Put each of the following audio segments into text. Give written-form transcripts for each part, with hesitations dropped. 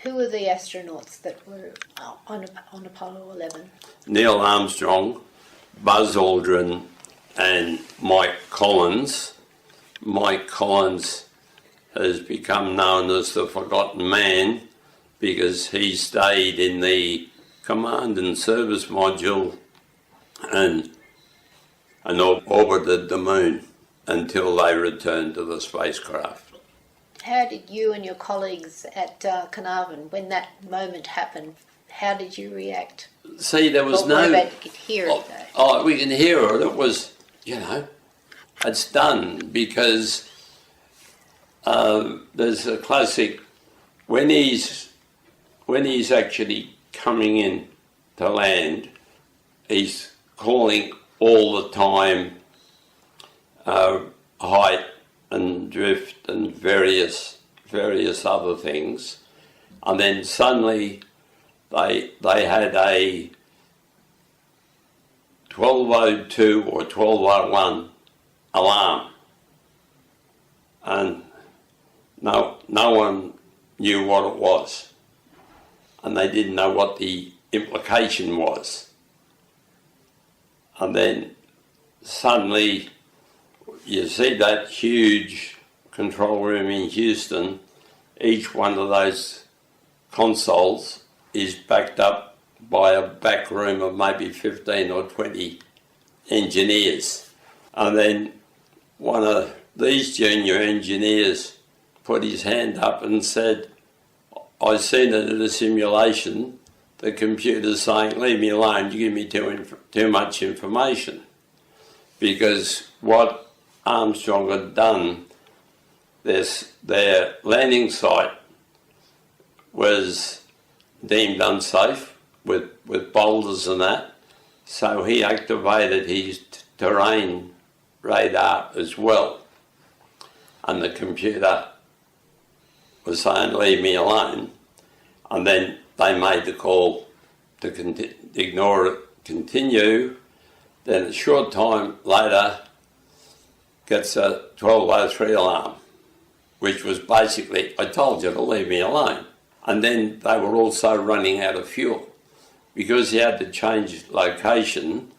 Who were the astronauts that were on Apollo 11? Neil Armstrong, Buzz Aldrin and Mike Collins. Mike Collins has become known as the Forgotten Man because he stayed in the Command and Service Module and orbited the moon until they returned to the spacecraft. How did you and your colleagues at Carnarvon, when that moment happened, how did you react? See, there was What about you could hear it though? We can hear it. It was, it's done because there's a classic, when he's actually coming in to land, he's calling all the time height and drift and various other things, and then suddenly they had a 1202 or 1201 alarm, and no one knew what it was, and they didn't know what the implication was, and then suddenly you see that huge control room in Houston. Each one of those consoles is backed up by a back room of maybe 15 or 20 engineers. And then one of these junior engineers put his hand up and said, "I seen it in a simulation. The computer's saying, leave me alone, you give me too much information." Because what Armstrong had done, their landing site was deemed unsafe with boulders and that, so he activated his terrain radar as well, and the computer was saying leave me alone, and then they made the call to ignore it, continue. Then a short time later gets a 1203 alarm, which was basically, I told you to leave me alone. And then they were also running out of fuel because he had to change location.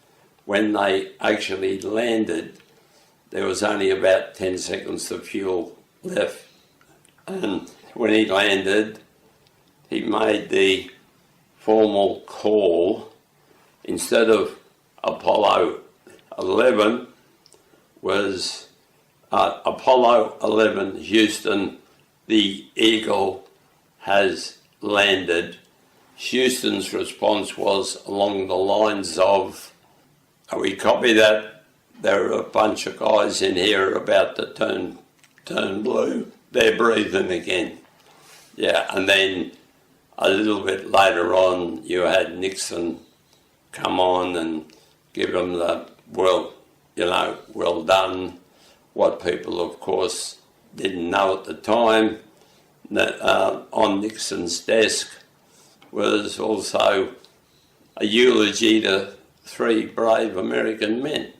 When they actually landed, there was only about 10 seconds of fuel left. And when he landed, he made the formal call. Instead of Apollo 11, was Apollo 11 Houston, the Eagle has landed. Houston's response was along the lines of, we copy that, there are a bunch of guys in here about to turn blue, they're breathing again. Yeah, and then a little bit later on you had Nixon come on and give them the well done. What people, of course, didn't know at the time, that on Nixon's desk was also a eulogy to 3 brave American men.